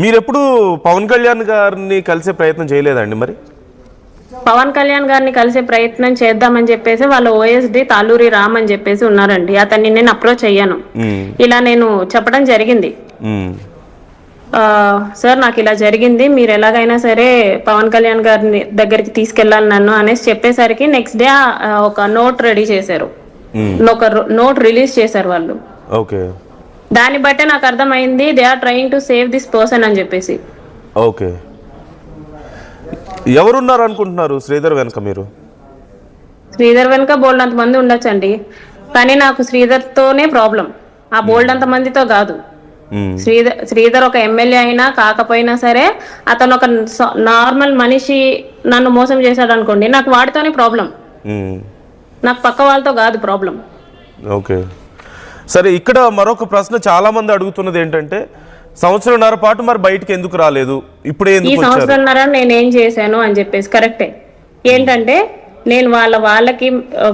మీరెప్పుడు పవన్ కళ్యాణ్ గారిని కలిసే ప్రయత్నం చేయలేదండి మరి? పవన్ కళ్యాణ్ గారిని కలిసే ప్రయత్నం చేద్దామని చెప్పేసి వాళ్ళ ఓఎస్డి తాలూరి రామ్ అని చెప్పేసి ఉన్నారండి. అతన్ని నేను అప్రోచ్ అయ్యాను. ఇలా నేను చెప్పడం జరిగింది, సార్ నాకు ఇలా జరిగింది, మీరు ఎలాగైనా సరే పవన్ కళ్యాణ్ గారిని దగ్గరికి తీసుకెళ్లాలి నన్ను అనేసి చెప్పేసరికి నెక్స్ట్ డే ఒక నోట్ రెడీ చేశారు, ఒక నోట్ రిలీజ్ చేశారు వాళ్ళు. ఓకే, దాన్ని బట్టే నాకు అర్థమైంది they are trying to save this person అని చెప్పేసి. ఓకే, ఎవరున్నారు అనుకుంటున్నారు శ్రీధర్ వెనక? మీరు శ్రీధర్ వెనక బోల్డ్ అంత మంది ఉండొచ్చండి, కానీ నాకు శ్రీధర్ తోనే ప్రాబ్లం, ఆ బోల్డ్ అంత మందితో కాదు. శ్రీధర్ ఒక ఎమ్మెల్యే అయినా కాకపోయినా సరే అతను ఒక నార్మల్ మనిషి నన్ను మోసం చేశాడు అనుకోండి, నాకు వాడితోనే ప్రాబ్లం, నాకు పక్క వాళ్ళతో కాదు ప్రాబ్లం. ఓకే సరే, ఇక్కడ మరొక ప్రశ్న చాలా మంది అడుగుతున్నది ఏంటంటే, సంవత్సరంన్నర పాటు మరి బయటకు ఎందుకు రాలేదు, ఇప్పుడే ఈ సంవత్సరంన్నర నేనేం చేశాను అని చెప్పేసి కరెక్టే. ఏంటంటే నేను వాళ్ళకి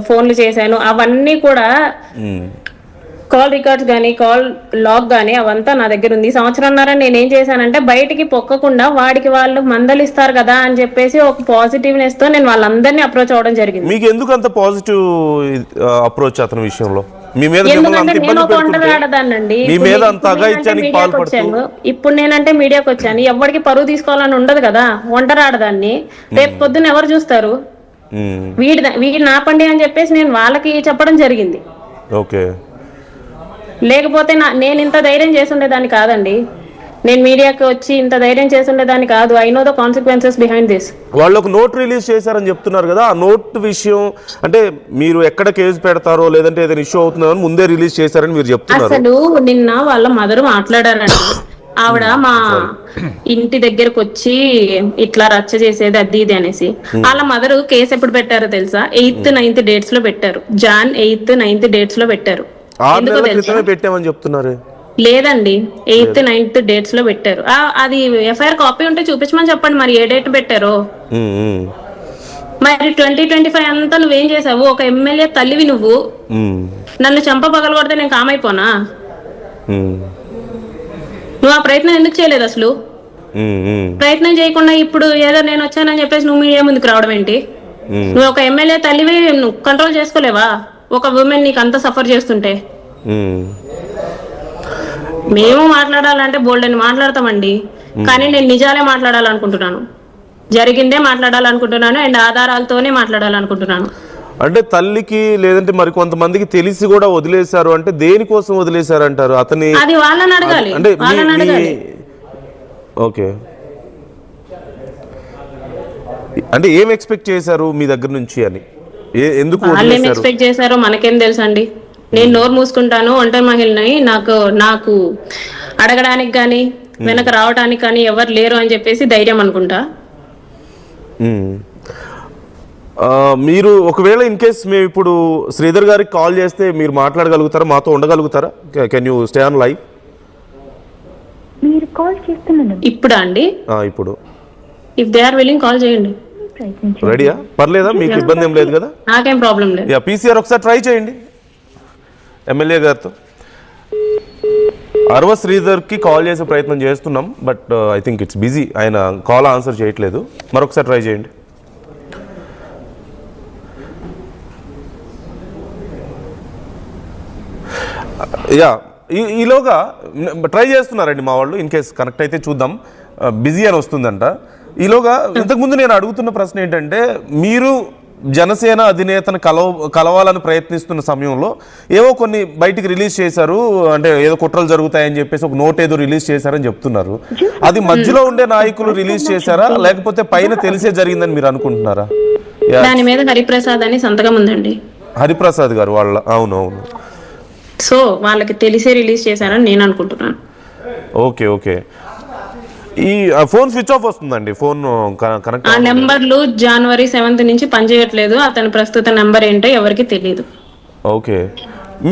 ఫోన్లు చేశాను, అవన్నీ కూడా కాల్ రికార్డ్స్ కానీ కాల్ లాగ్ కానీ అవంతా నా దగ్గర ఉంది. సంవత్సరంన్నర నేనేం చేశానంటే బయటికి పొక్కకుండా వాడికి వాళ్ళు మందలిస్తారు కదా అని చెప్పేసి ఒక పాజిటివ్నెస్ తో నేను వాళ్ళందరినీ అప్రోచ్ అవ్వడం జరిగింది. మీకు ఎందుకు అంత పాజిటివ్ అప్రోచ్ అతని విషయంలో? మీ మీద ఇప్పుడు నేనంటే మీడియాకి వచ్చాను, ఎవరికి పరువు తీసుకోవాలని ఉండదు కదా, ఒంటరాడదాన్ని రేపు పొద్దున్న ఎవరు చూస్తారు, వీడి నాపండి అని చెప్పేసి నేను వాళ్ళకి చెప్పడం జరిగింది. ఓకే, లేకపోతే నేను ఇంత ధైర్యం చేసుండేదాన్ని కాదండి, నేను మీడియాకి వచ్చి ఇంత ధైర్యం చేసుండేదాన్ని కాదు. I know the consequences behind this. వాళ్ళు ఒక నోట్ రిలీజ్ చేశారని చెప్తున్నారు కదా, ఆ నోట్ విషయం అంటే మీరు ఎక్కడ కేసు పెడతారో లేదంటే ఏదైనా ఇష్యూ అవుతుందో ముందే రిలీజ్ చేశారని మీరు చెప్తున్నారు. అసలు నిన్న వాళ్ళ మదర్ మాట్లాడారండి, ఆవిడ మా ఇంటి దగ్గరకు వచ్చి ఇట్లా రచ్చ చేసేది అది ఇది అనేసి. వాళ్ళ మదర్ కేసు ఎప్పుడు పెట్టారో తెలుసా? 8th 9th డేట్స్ లో పెట్టారు, Jan 8th 9th డేట్స్ లో పెట్టారు. పెట్టామని చెప్తున్నారు. లేదండి, 8th 9th డేట్స్ లో పెట్టారు. అది ఎఫ్ఐఆర్ కాపీ ఉంటే చూపించమని చెప్పండి, మరి ఏ డేట్ పెట్టారో. మరి 2025 అంతా నువ్వేం చేసావు? ఒక ఎమ్మెల్యే తల్లివి నువ్వు, నన్ను చంప పగలు కొడితే నేను కామైపోనా? నువ్వు ఆ ప్రయత్నం ఎందుకు చేయలేదు అసలు? ప్రయత్నం చేయకుండా ఇప్పుడు ఏదో నేను వచ్చానని చెప్పేసి నువ్వు మీడియా ముందుకు రావడం ఏంటి? నువ్వు ఒక ఎమ్మెల్యే తల్లివి, నువ్వు కంట్రోల్ చేసుకోలేవా ఒక ఉమెన్ నీకు అంత సఫర్ చేస్తుంటే? మేము మాట్లాడాలంటే బోల్డ్ అని మాట్లాడతామండి, కానీ నేను నిజాలే మాట్లాడాలనుకుంటున్నాను, జరిగిందే మాట్లాడాలనుకుంటున్నాను, అండ్ ఆధారాలతోనే మాట్లాడాలనుకుంటున్నాను. అంటే తల్లికి లేదంటే మరి కొంతమందికి తెలిసి కూడా వదిలేశారు అంటే దేనికోసం వదిలేశారు అంటారు? అతని అది వాళ్ళని అడగాలి, ఓకే, అంటే ఏం ఎక్స్పెక్ట్ చేశారు మీ దగ్గర నుంచి అని? ఎందుకు వాళ్ళేం ఎక్స్పెక్ట్ చేశారో మనకేం తెలుసండి. నేను నోరు మూసుకుంటాను, ఒంటరి మహిళని, నాకు అడగడానికి కానీ వెనక రావడానికి కానీ ఎవరు లేరు అని చెప్పేసి ధైర్యం అనుకుంటా. మీరు ఒకవేళ ఇన్ కేస్ మేము ఇప్పుడు శ్రీధర్ గారికి కాల్ చేస్తే మీరు మాట్లాడగలుగుతారా, మాతో ఉండగలుగుతారా? Can you stay on live? మీరు కాల్ చేస్తున్నాను ఇప్పుడా అండి? ఇప్పుడు if they are willing call చేయండి. రెడీయా? పర్లేదా? మీకు ఇబ్బంది ఏం లేదు కదా? నాకేం ప్రాబ్లం లేదు. పీసీఆర్ ఒకసారి ట్రై చేయండి ఎమ్మెల్యే గారితో. అరవ శ్రీధర్కి కాల్ చేసే ప్రయత్నం చేస్తున్నాం, but I think it's busy, ఆయన కాల్ ఆన్సర్ చేయట్లేదు. మరొకసారి ట్రై చేయండి. యా, ఈలోగా ట్రై చేస్తున్నారండి మా వాళ్ళు, ఇన్ కేస్ కనెక్ట్ అయితే చూద్దాం. బిజీ అని వస్తుందంట. ఈలోగా ఇంతకుముందు నేను అడుగుతున్న ప్రశ్న ఏంటంటే, మీరు జనసేన అధినేతను కలవాలని ప్రయత్నిస్తున్న సమయంలో ఏవో కొన్ని బయటికి రిలీజ్ చేశారు, అంటే ఏదో కుట్రలు జరుగుతాయని చెప్పేసి ఒక నోట్ ఏదో రిలీజ్ చేశారని చెప్తున్నారు. అది మధ్యలో ఉండే నాయకులు రిలీజ్ చేశారా, లేకపోతే పైన తెలిసే జరిగిందని మీరు అనుకుంటున్నారా? దాని మీద హరిప్రసాద్ అని సంతకం ఉందండి. హరిప్రసాద్ గారు వాళ్ళ? అవునవును. సో వాళ్ళకి తెలిసే రిలీజ్ చేశారని నేను అనుకుంటున్నాను. Okay okay. ఈ ఫోన్ స్విచ్ ఆఫ్ వస్తుందండి, ఫోన్ కనెక్ట్. ఆ నెంబర్లు January 7th నుంచి పనిచేయట్లేదు, అతని ప్రస్తుత నెంబర్ ఏంటో ఎవరికి తెలియదు. ఓకే,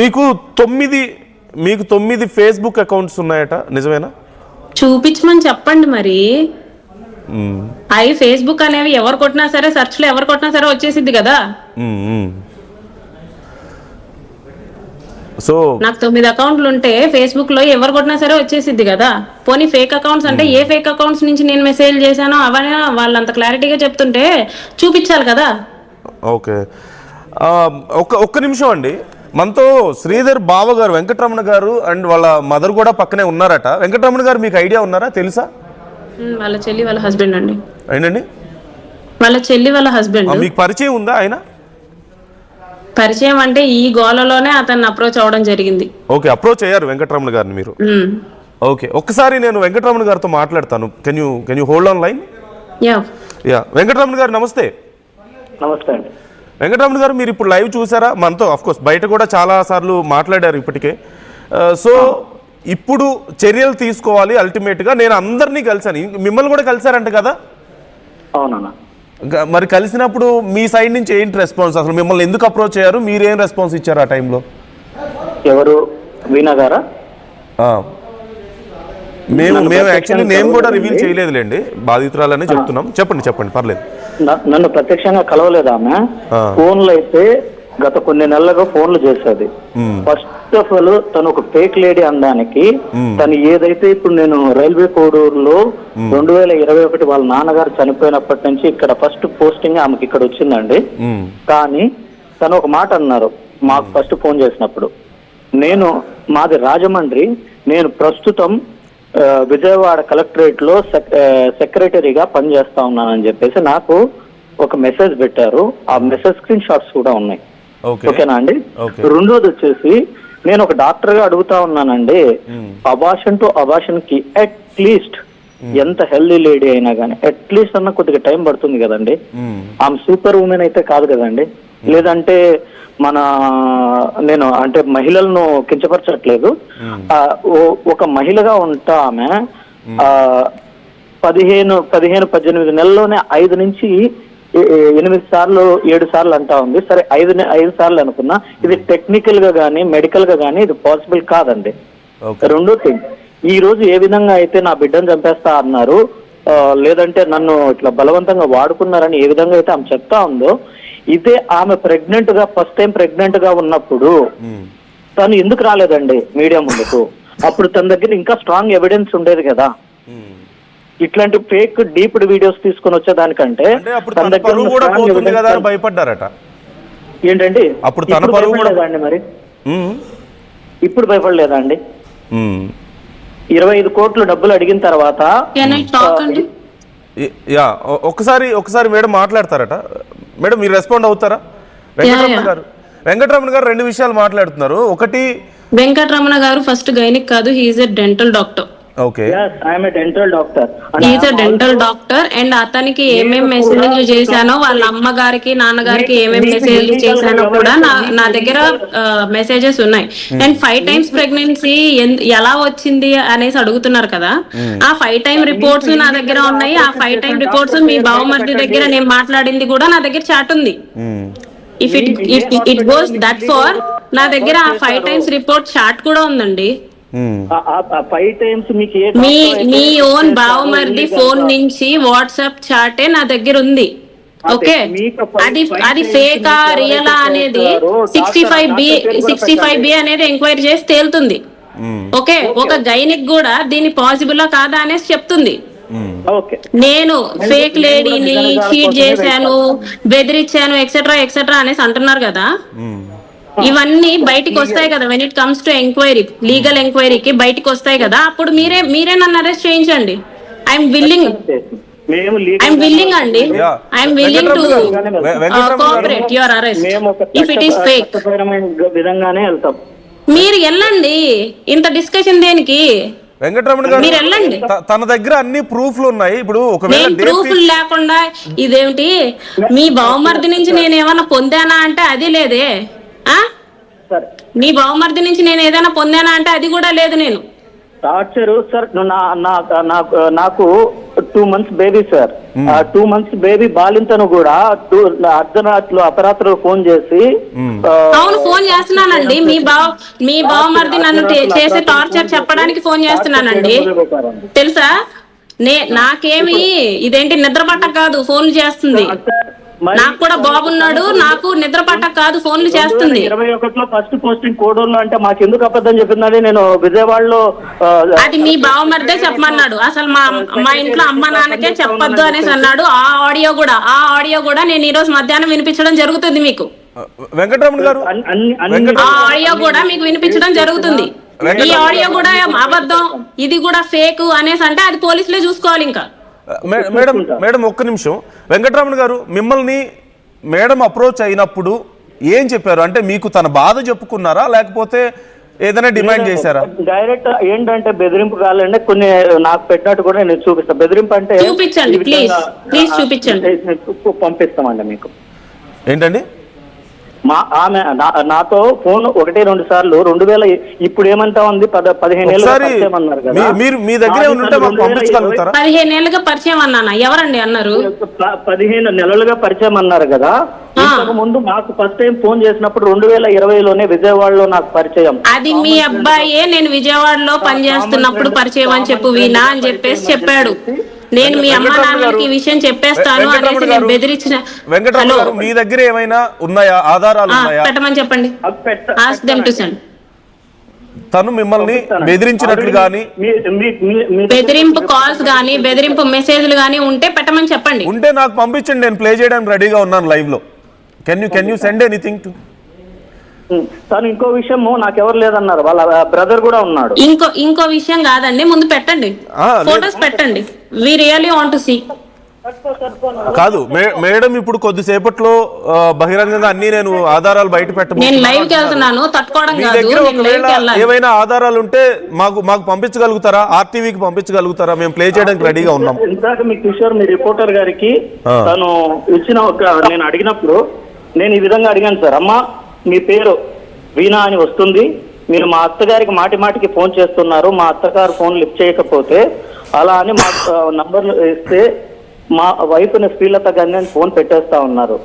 మీకు 9 ఫేస్బుక్ అకౌంట్స్ ఉన్నాయట, నిజమేనా? చూపించమని చెప్పండి మరి. అవి ఫేస్బుక్ అనేవి ఎవరు కొట్టినా సరే, సెర్చ్ లో ఎవరు కొట్టినా సరే వచ్చేసిద్ది కదా. సో నాకు 9 అకౌంట్లు ఉంటే ఫేస్బుక్ లో ఎవరు కొట్టినా సరే వచ్చేసిద్ది కదా. పోనీ ఫేక్ అకౌంట్స్ అంటే ఏ ఫేక్ అకౌంట్స్ నుంచి నేను మెసేజ్ చేశానో అవన్నీ వాళ్ళంత క్లారిటీగా చెప్తుంటే చూపించాలి కదా. ఓకే, ఒక్క నిమిషం అండి. మనతో శ్రీధర్ బావ గారు, వెంకటరమణ గారు అండ్ వాళ్ళ మదర్ కూడా పక్కనే ఉన్నారట. వెంకటరమణ గారు మీకు ఐడియా ఉన్నారా, తెలుసా? వాళ్ళ చెల్లి వాళ్ళ హస్బెండ్ అండి. ఏంటండి? వాళ్ళ చెల్లి వాళ్ళ హస్బెండ్. మీకు పరిచయం ఉందా ఆయన? పరిచయం అంటే ఈ గోలలోనే అతన్ని అప్రోచ్ అవ్వడం జరిగింది. ఓకే, అప్రోచ్ అయ్యారు వెంకటరమణ గారిని మీరు? ఓకే, ఒక్కసారి నేను వెంకటరమణ గారితో మాట్లాడతాను. Can you hold on line? Yeah, Venkataramana గారు నమస్తే. నమస్తే అండి. వెంకటరమణ గారు, మీరు ఇప్పుడు లైవ్ చూసారా? మనతో కోర్స్ బయట కూడా చాలా సార్లు మాట్లాడారు ఇప్పటికే. సో ఇప్పుడు చర్యలు తీసుకోవాలి అల్టిమేట్గా. నేను అందరినీ కలిసాను, మిమ్మల్ని కూడా కలిసారంట కదా? అవునన్నా. మరి కలిసినప్పుడు మీ సైడ్ నుంచి ఏంటి రెస్పాన్స్? అసలు మిమ్మల్ని ఎందుకు అప్రోచ్ అయ్యారు, మీరేం రెస్పాన్స్ ఇచ్చారు ఆ టైంలో? ఎవరు? వీణా గారా? మేము యాక్చువల్లీ నేమ్ కూడా రివీల్ చేయలేదులేండి, బాధితురాలనే చెప్తున్నాం. చెప్పండి పర్లేదు. నన్ను ప్రత్యక్షంగా కలవలేదు ఆమె. ఫోన్లు అయితే గత కొన్ని నెలలుగా ఫోన్లు చేసేది. ఫస్ట్ ఆఫ్ ఆల్ తను ఒక ఫేక్ లేడీ అనడానికి, తను ఏదైతే ఇప్పుడు నేను రైల్వే కోడూరులో 2021 వాళ్ళ నాన్నగారు చనిపోయినప్పటి నుంచి ఇక్కడ ఫస్ట్ పోస్టింగ్ ఆమెకి ఇక్కడ వచ్చిందండి. కానీ తను ఒక మాట అన్నారు మాకు ఫస్ట్ ఫోన్ చేసినప్పుడు, మాది రాజమండ్రి, నేను ప్రస్తుతం విజయవాడ కలెక్టరేట్ లో సెక్రటరీగా పనిచేస్తా ఉన్నానని చెప్పేసి నాకు ఒక మెసేజ్ పెట్టారు. ఆ మెసేజ్ స్క్రీన్ షాట్స్ కూడా ఉన్నాయి. ఓకేనా అండి? రెండోది వచ్చేసి, నేను ఒక డాక్టర్ గా అడుగుతా ఉన్నానండి, అబార్షన్ టు అబార్షన్ కి అట్లీస్ట్ ఎంత హెల్దీ లేడీ అయినా కానీ అట్లీస్ట్ అన్న కొద్దిగా టైం పడుతుంది కదండి. ఆమె సూపర్ ఉమెన్ అయితే కాదు కదండి. లేదంటే నేను అంటే మహిళలను కించపరచట్లేదు. ఒక మహిళగా ఉంటా ఆమె 15-18 నెలల్లోనే 5 నుంచి 8 సార్లు 7 సార్లు అంటా ఉంది. సరే 5 సార్లు అనుకున్నా, ఇది టెక్నికల్ గా గానీ మెడికల్ గా గానీ ఇది పాసిబుల్ కాదండి. రెండో థింగ్, ఈ రోజు ఏ విధంగా అయితే నా బిడ్డను చంపేస్తా అన్నారు, లేదంటే నన్ను ఇట్లా బలవంతంగా వాడుకున్నారని ఏ విధంగా అయితే ఆమె చెప్తా ఉందో, ఇదే ఆమె ప్రెగ్నెంట్ గా ఫస్ట్ టైం ప్రెగ్నెంట్ గా ఉన్నప్పుడు తను ఎందుకు రాలేదండి మీడియా ముందుకు? అప్పుడు తన దగ్గర ఇంకా స్ట్రాంగ్ ఎవిడెన్స్ ఉండేది కదా. ఇట్లాంటి ఫేక్ డీప్డ్ వీడియోస్ తీసుకొని వచ్చేదానికంటే తన దగ్గర భయపడ్డారట ఏంటండి? అప్పుడు తన పరువు కూడా లేదండి. మరి ఇప్పుడు భయపడలేదా అండి? 25 కోట్లు డబ్బులు అడిగిన తర్వాత ఒకసారి మేడం మాట్లాడతారట. మేడం మీరు రెస్పాండ్ అవుతారా? వెంకటరమణ గారు 2 విషయాలు మాట్లాడుతున్నారు. ఒకటి, వెంకటరమణ గారు ఫస్ట్ గైనిక్ కాదు, he's a dental doctor. Okay, I'm a dental doctor. He's a dental doctor and అతనికి ఏమేం మెసేజ్లు చేశానో, వాళ్ళ అమ్మగారికి నాన్నగారికి ఏమేం మెసేజ్లు చేశానో కూడా నా దగ్గర మెసేజెస్ ఉన్నాయి. అండ్ 5 times ప్రెగ్నెన్సీ ఎలా వచ్చింది అనేసి అడుగుతున్నారు కదా, ఆ 5 time రిపోర్ట్స్ నా దగ్గర ఉన్నాయి. ఆ 5 time రిపోర్ట్స్ మీ బావమర్ది దగ్గర నేను మాట్లాడింది కూడా నా దగ్గర చాట్ ఉంది. If it goes that far, నా దగ్గర ఆ 5 times రిపోర్ట్ చాట్ కూడా ఉందండి. మీ ఓన్ బావమర్ది ఫోన్ నుంచి వాట్సాప్ చాటే నా దగ్గర ఉంది. ఓకే, అది ఫేకా రియలా అనేది 65B అనేది ఎంక్వైరీ చేసి తేలుతుంది. ఓకే, ఒక గైనిక్ కూడా దీన్ని పాసిబుల్ కాదా అనేసి చెప్తుంది. నేను ఫేక్ లేడీని చీట్ చేశాను, బెదిరించాను, ఎక్సెట్రా అనేసి అంటున్నారు కదా. ఇవన్నీ బయటికి వస్తాయి కదా, when it comes to enquiry, legal ఎంక్వైరీకి బయటికి వస్తాయి కదా. అప్పుడు మీరే నన్ను అరెస్ట్ చేయించండి. ఐఎమ్ విల్లింగ్ అండి. I'm willing to cooperate your arrest if it is fake. మీరు వెళ్ళండి, ఇంత డిస్కషన్ దేనికి? వెంకటరమణ గారు మీరు వెళ్ళండి, తన దగ్గర అన్ని ప్రూఫ్లు ఉన్నాయి. ఇప్పుడు ఒకవేళ ప్రూఫ్లు లేకుండా ఇదేమిటి? మీ బావమర్ది నుంచి నేను ఏమైనా పొందానా అంటే అది లేదే. మీ బావమర్ది నుంచి నేను ఏదైనా పొందానా అంటే అది కూడా లేదు. నేను టార్చరు సార్, నాకు 2 months baby sir. 2 months baby బాలింతను కూడా అర్ధరాత్రులు ఫోన్ చేసి, అవును ఫోన్ చేస్తున్నానండి. మీ బావమర్ది నన్ను చేసే టార్చర్ చెప్పడానికి ఫోన్ చేస్తున్నానండి, తెలుసా? నాకేమి ఇదేంటి నిద్ర పట్ట కాదు, ఫోన్ చేస్తుంది. నాకు కూడా బాబున్నాడు, నాకు నిద్ర పట్టక కాదు ఫోన్లు చేస్తుంది. 2021లో ఫస్ట్ పోస్టింగ్ కోడూరులో అంటే మాకెందుకు అబద్ధం చెప్పిందని నేను విజయవాడలో అది మీ బావమరిదే చెప్పమన్నాడు. అసలు మా ఇంట్లో అమ్మ నాన్నకే చెప్పొద్దు అనేసి అన్నాడు. ఆ ఆడియో కూడా నేను ఈ రోజు మధ్యాహ్నం వినిపించడం జరుగుతుంది మీకు. వెంకటరమణ గారు ఆ ఆడియో కూడా మీకు వినిపించడం జరుగుతుంది. ఈ ఆడియో కూడా అబద్ధం, ఇది కూడా ఫేక్ అనేసి అంటే అది పోలీసులే చూసుకోవాలి. ఇంకా మేడం ఒక్క నిమిషం. వెంకటరమణ గారు, మిమ్మల్ని మేడం అప్రోచ్ అయినప్పుడు ఏం చెప్పారు? అంటే మీకు తన బాధ చెప్పుకున్నారా, లేకపోతే ఏదైనా డిమాండ్ చేశారా? డైరెక్ట్ ఏంటంటే బెదిరింపు కావాలంటే కొన్ని నాకు పెట్టినట్టు కూడా నేను చూపిస్తాను. బెదిరింపు అంటే చూపించండి, ప్లీజ్ చూపించండి, పంపిస్తామండి మీకు. ఏంటండి? ఆమె నాతో ఫోన్ 1-2 సార్లు 2000 ఇప్పుడు ఏమంటా ఉంది 15 ఏళ్ళ పరిచయం అన్నారు కదా. మీ దగ్గర ఉంటే మాకు పంపించగలుగుతారా? 15 ఏళ్ళుగా పరిచయం అన్నానా? ఎవరండి అన్నారు? 15 నెలలుగా పరిచయం అన్నారు కదా. ఇంతకు ముందు మాకు ఫస్ట్ టైం ఫోన్ చేసినప్పుడు 2020లోనే విజయవాడలో నాకు పరిచయం. అది మీ అబ్బాయే నేను విజయవాడలో పనిచేస్తున్నప్పుడు పరిచయం అని చెప్పు వీణా అని చెప్పేసి చెప్పాడు. నేను మీ అమ్మ నాన్నకి ఈ విషయం చెప్పేస్తాను అనేసి నేను బెదిరించిన. వెంకటరమణ గారు, మీ దగ్గర ఏమైనా ఉన్నాయా, ఆధారాలు ఉన్నాయా? పెట్టమని చెప్పండి. Ask them to send. తను మిమ్మల్ని బెదిరించినట్లు గానీ, బెదిరింపు కాల్స్ గానీ, బెదిరింపు మెసేజ్లు గానీ ఉంటే పెట్టమని చెప్పండి. ఉంటే నాకు పంపించండి, నేను ప్లే చేయడానికి రెడీగా ఉన్నాను లైవ్ లో. Can you send anything to? తను ఇంకో విషయం నాకెవరు లేదన్నారు, వాళ్ళ బ్రదర్ కూడా ఉన్నాడు. ఇంకో విషయం కాదండి, ముందు పెట్టండి, ఫోటోస్ పెట్టండి. We really want to see. కాదు మేడం, ఇప్పుడు కొద్దిసేపట్లో బహిరంగంగా అన్ని నేను ఆధారాలు బయట పెట్టబోతున్నాను. నేను లైవ్ కి వెళ్తున్నాను, తట్టుకోవడం కాదు. ఏమైనా ఆధారాలు ఉంటే మాకు పంపించగలుగుతారా? ఆర్టీవీకి పంపించగలుగుతారా? మేము ప్లే చేయడానికి రెడీగా ఉన్నాం. ఇందాక మీ కిషోర్, మీ రిపోర్టర్ గారికి తను ఇచ్చిన నేను అడిగినప్పుడు నేను ఈ విధంగా అడిగాను, సార్ అమ్మా మీ పేరు వీణా అని వస్తుంది, మీరు మా అత్తగారికి మాటికి ఫోన్ చేస్తున్నారు, మా అత్తగారు ఫోన్ లిఫ్ట్ చేయకపోతే అలా అని మా నంబర్లు ఇస్తే మా వైఫ్ని శ్రీలత గారిని అని ఫోన్ పెట్టేస్తా ఉన్నారు,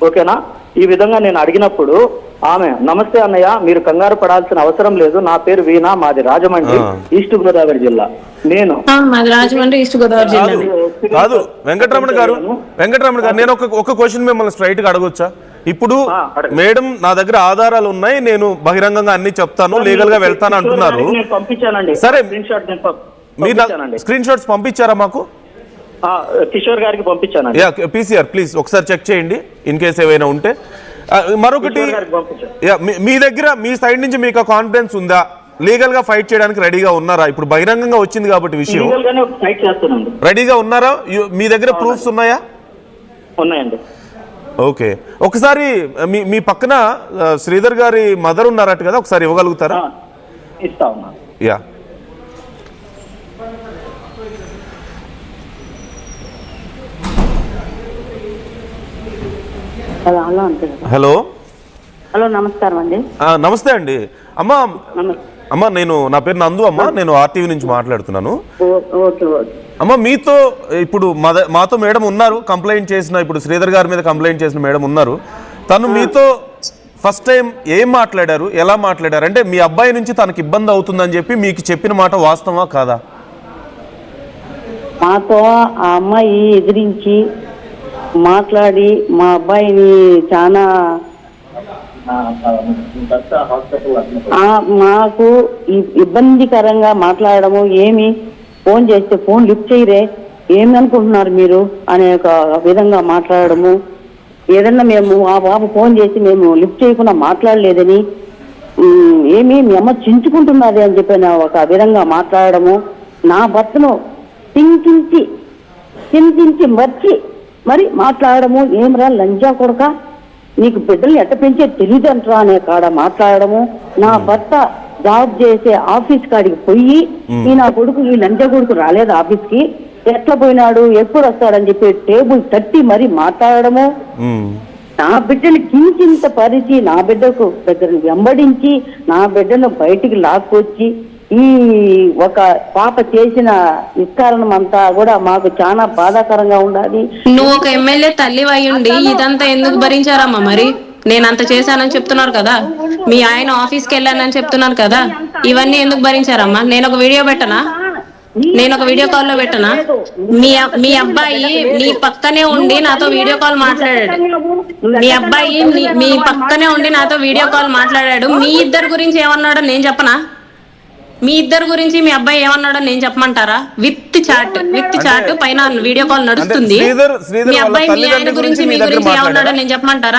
ఓకేనా? ఈ విధంగా నేను అడిగినప్పుడు ఆమె, నమస్తే అన్నయ్య, మీరు కంగారు పడాల్సిన అవసరం లేదు, నా పేరు వీణా, మాది రాజమండ్రి, ఈస్ట్ గోదావరి జిల్లా. నేను రాజమండ్రి ఈస్ట్ గోదావరి జిల్లా. కాదు వెంకటరమణ గారు, నేను ఒక క్వశ్చన్ మిమ్మల్ని స్ట్రైట్ గా అడగొచ్చా? ఇప్పుడు మేడం నా దగ్గర ఆధారాలు ఉన్నాయి, నేను బహిరంగంగా అన్ని చెప్తాను, లీగల్ గా వెళ్తాను అంటున్నారు. సరే, మీరు స్క్రీన్ షాట్స్ పంపించారా మాకు? కిషోర్ గారికి పంపించాను. పీసీఆర్ ప్లీజ్ ఒకసారి చెక్ చేయండి ఇన్ కేసు ఏమైనా ఉంటే. మరొకటి, మీ దగ్గర మీ సైడ్ నుంచి మీకు కాన్ఫిడెన్స్ ఉందా? లీగల్ గా ఫైట్ చేయడానికి రెడీగా ఉన్నారా? ఇప్పుడు బహిరంగంగా వచ్చింది కాబట్టి విషయం, రెడీగా ఉన్నారా? మీ దగ్గర ప్రూఫ్స్ ఉన్నాయా? ఉన్నాయండి. ఓకే, ఒకసారి మీ పక్కన శ్రీధర్ గారి మదర్ ఉన్నారట కదా, ఒకసారి ఇవ్వగలుగుతారా? ఇస్తా ఉన్నా. Yeah, hello. హలో, నమస్కారం అండి. నమస్తే అండి. అమ్మా నా పేరు నందు అమ్మా, నేను ఆర్టీవీ నుంచి మాట్లాడుతున్నాను. అమ్మ, మీతో ఇప్పుడు మాతో మేడం ఉన్నారు, కంప్లైంట్ చేసిన, ఇప్పుడు శ్రీధర్ గారి మీద కంప్లైంట్ చేసిన మేడం ఉన్నారు. తను మీతో ఫస్ట్ టైం ఏం మాట్లాడారు, ఎలా మాట్లాడారు? అంటే మీ అబ్బాయి నుంచి తనకి ఇబ్బంది అవుతుందని చెప్పి మీకు చెప్పిన మాట వాస్తవా కాదా? మాతో ఆ అమ్మాయి ఎదిరించి మాట్లాడి మా అబ్బాయిని చాలా మాకు ఇబ్బందికరంగా మాట్లాడము. ఏమి ఫోన్ చేస్తే ఫోన్ లిఫ్ట్ చేయరే, ఏమి అనుకుంటున్నారు మీరు అనే ఒక విధంగా మాట్లాడము. ఏదన్నా మేము ఆ బాబు ఫోన్ చేసి మేము లిఫ్ట్ చేయకుండా మాట్లాడలేదని, ఏమి మీ అమ్మ చించుకుంటున్నది అని చెప్పిన ఒక విధంగా మాట్లాడము. నా భర్తను చింతించి మర్చి మరి మాట్లాడము. ఏమరా లంజా కొడక, నీకు బిడ్డల్ని ఎట్ట పెంచే తెలియదంటరా అనే కాడ మాట్లాడము. నా భర్త జాబ్ చేసే ఆఫీస్ కాడికి పోయి, ఈ నా కొడుకు, ఈ లంజా కొడుకు రాలేదు ఆఫీస్ కి, ఎట్లా పోయినాడు, ఎప్పుడు వస్తాడని చెప్పి టేబుల్ తట్టి మరి మాట్లాడము. నా బిడ్డను కించింత పరిచి, నా బిడ్డకు దగ్గర వెంబడించి, నా బిడ్డను బయటికి లాక్కొచ్చి, ఈ ఒక పాప చేసిన నిష్కారణం అంతా కూడా మాకు చాలా బాధాకరంగా ఉండాలి. నువ్వు ఒక ఎమ్మెల్యే తల్లి అయ్యుండి ఇదంతా ఎందుకు భరించారమ్మా? మరి నేను అంత చేశానని చెప్తున్నారు కదా, మీ ఆయన ఆఫీస్కి వెళ్ళానని చెప్తున్నారు కదా, ఇవన్నీ ఎందుకు భరించారమ్మా? నేను ఒక వీడియో పెట్టనా? నేను ఒక వీడియో కాల్ లో పెట్టనా? మీ అబ్బాయి నీ పక్కనే ఉండి నాతో వీడియో కాల్ మాట్లాడాడు. మీ అబ్బాయి మీ పక్కనే ఉండి నాతో వీడియో కాల్ మాట్లాడాడు. మీ ఇద్దరి గురించి ఏమన్నాడో నేను చెప్పనా? మీ ఇద్దరు గురించి మీ అబ్బాయి ఏమన్నాడో నేను చెప్పమంటారా? విత్ చాట్ పైన వీడియో కాల్ నడుస్తుంది. మీ అబ్బాయి మీ ఆయన గురించి మీ గురించి ఏమన్నాడో నేను చెప్పమంటారా?